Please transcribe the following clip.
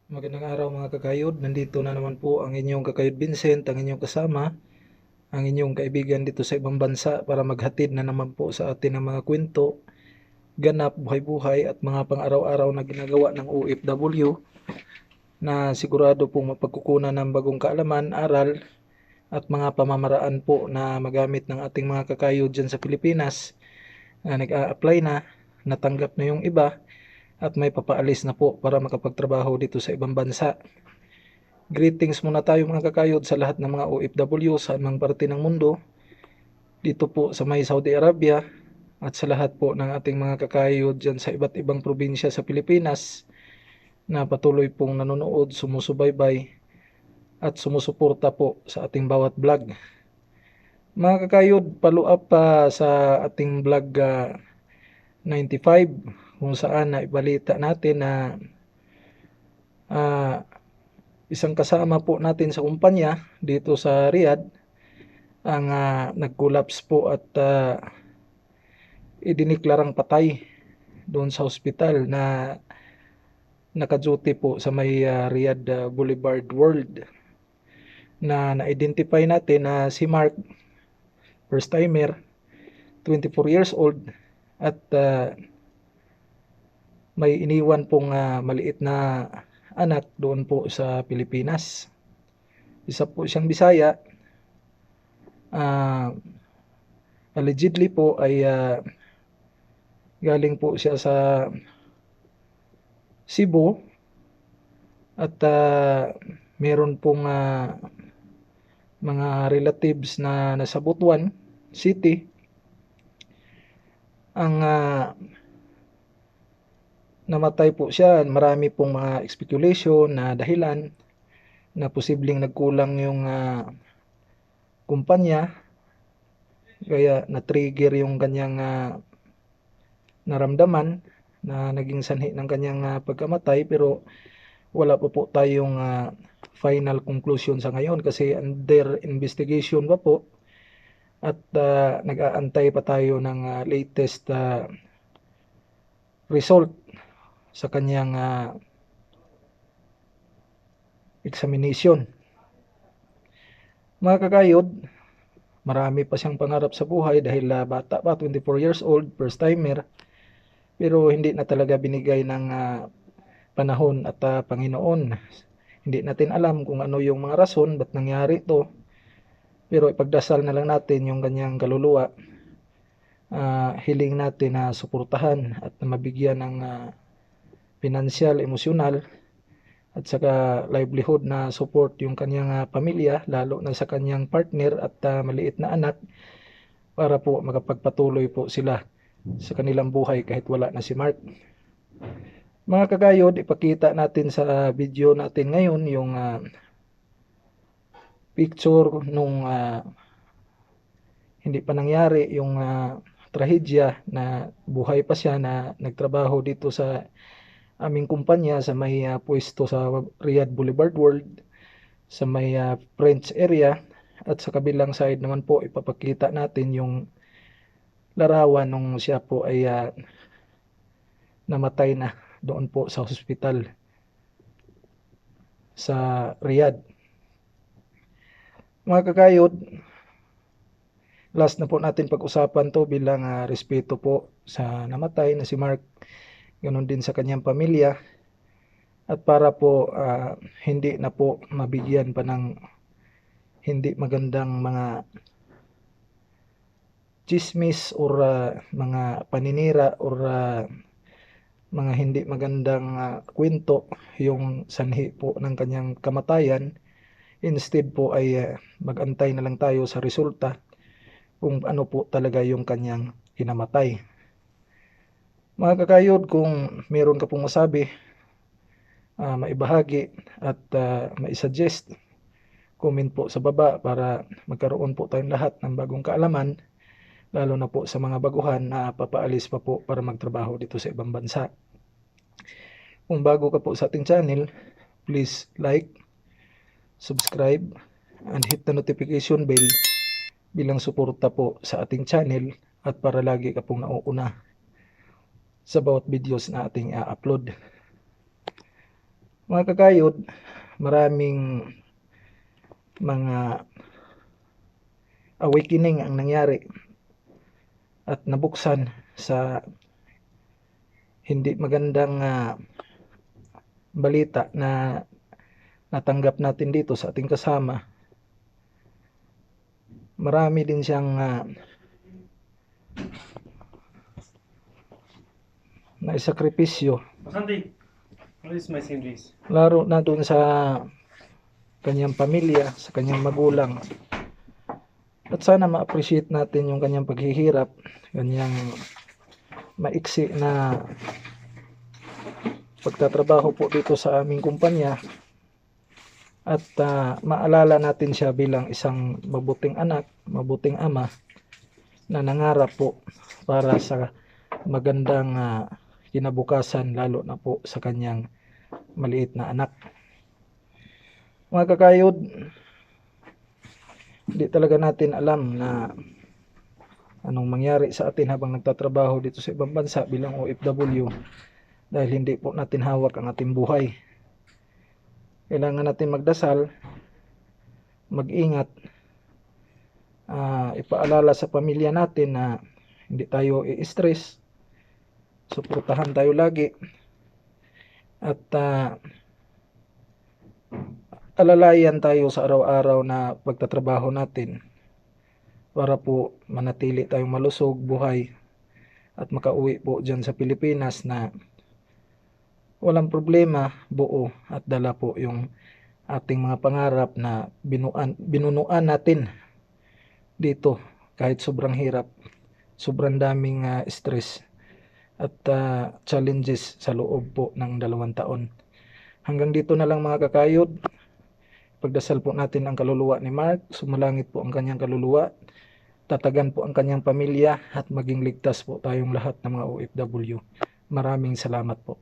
Magandang araw mga kakayod. Nandito na naman po ang inyong kakayod Vincent, ang inyong kasama, ang inyong kaibigan dito sa ibang bansa para maghatid na naman po sa atin ng mga kwento, ganap, buhay-buhay at mga pang-araw-araw na ginagawa ng OFW na sigurado pong mapagkukunan ng bagong kaalaman, aral at mga pamamaraan po na magamit ng ating mga kakayod dyan sa Pilipinas na nag-a-apply na, natanggap na yung iba at may papaalis na po para makapagtrabaho dito sa ibang bansa. Greetings muna tayo mga kakayod sa lahat ng mga OFW sa anumang parte ng mundo, dito po sa may Saudi Arabia at sa lahat po ng ating mga kakayod dyan sa iba't ibang probinsya sa Pilipinas na patuloy pong nanonood, sumusubaybay at sumusuporta po sa ating bawat vlog. Mga kakayod, follow up pa sa ating vlog 95 kung saan na ibalita natin na uh, isang kasama po natin sa kumpanya dito sa Riyadh ang nag-collapse po at idiniklarang patay doon sa hospital na naka-duty po sa may Riyadh Boulevard World na na-identify natin na si Mark, first timer, 24 years old at may iniwan pong maliit na anak doon po sa Pilipinas. Isa po siyang Bisaya. Allegedly po ay galing po siya sa Cebu at meron pong mga relatives na nasa Butuan City. Ang namatay po siya, marami pong mga speculation na dahilan na posibleng nagkulang yung kumpanya kaya na-trigger yung kanyang naramdaman na naging sanhi ng kanyang pagkamatay, pero wala pa po tayong final conclusion sa ngayon kasi under investigation pa po at nag-aantay pa tayo ng latest result sa kanyang examination. Mga kakayod, marami pa siyang pangarap sa buhay dahil bata pa, 24 years old, first timer, pero hindi na talaga binigay ng panahon at Panginoon. Hindi natin alam kung ano yung mga rason ba't nangyari ito, pero ipagdasal na lang natin yung kanyang kaluluwa. Hiling natin na suportahan at mabigyan ng financial, emosyonal at saka livelihood na support yung kanyang pamilya, lalo na sa kanyang partner at maliit na anak, para po makapagpatuloy po sila sa kanilang buhay kahit wala na si Mark. Mga kagayod, ipakita natin sa video natin ngayon yung picture nung hindi pa nangyari yung trahedya na buhay pa siya na nagtrabaho dito sa aming kumpanya sa may pwesto sa Riyadh Boulevard World sa may French area, at sa kabilang side naman po ipapakita natin yung larawan nung siya po ay namatay na doon po sa hospital sa Riyadh. Mga kakayod, last na po natin pag-usapan to bilang respeto po sa namatay na si Mark, ganoon din sa kanyang pamilya, at para po hindi na po mabigyan pa ng hindi magandang mga chismis or mga paninira or mga hindi magandang kwento yung sanhi po ng kanyang kamatayan. Instead po ay mag-antay na lang tayo sa resulta kung ano po talaga yung kanyang hinamatay. Mga kakayod, kung meron ka pong masabi, maibahagi at maisuggest, comment po sa baba para magkaroon po tayong lahat ng bagong kaalaman, lalo na po sa mga baguhan na papaalis pa po para magtrabaho dito sa ibang bansa. Kung bago ka po sa ating channel, please like, subscribe, and hit the notification bell bilang suporta po sa ating channel at para lagi ka pong nauuna sa bawat videos na ating upload. Mga kakayod, maraming mga awakening ang nangyari at nabuksan sa hindi magandang balita na natanggap natin dito sa ating kasama. Marami din siyang naisakripisyo. Santi, what is my English? Laro na doon sa kanyang pamilya, sa kanyang magulang. At sana ma-appreciate natin yung kanyang paghihirap, kanyang maiksi na pagtatrabaho po dito sa aming kumpanya. At maalala natin siya bilang isang mabuting anak, mabuting ama na nangarap po para sa magandang kinabukasan, lalo na po sa kanyang maliit na anak. Mga kakayod, hindi talaga natin alam na anong mangyari sa atin habang nagtatrabaho dito sa ibang bansa bilang OFW, dahil hindi po natin hawak ang ating buhay. Kailangan natin magdasal, mag-ingat, ipaalala sa pamilya natin na hindi tayo i-stress, suportahan tayo lagi, at alalayan tayo sa araw-araw na pagtatrabaho natin para po manatili tayong malusog buhay at makauwi po dyan sa Pilipinas na walang problema, buo at dala po yung ating mga pangarap na binunuan natin dito kahit sobrang hirap, sobrang daming stress at challenges sa loob po ng 2 taon. Hanggang dito na lang mga kakayod. Pagdasal po natin ang kaluluwa ni Mark, sumalangit po ang kanyang kaluluwa, tatagan po ang kanyang pamilya at maging ligtas po tayong lahat ng mga OFW. Maraming salamat po.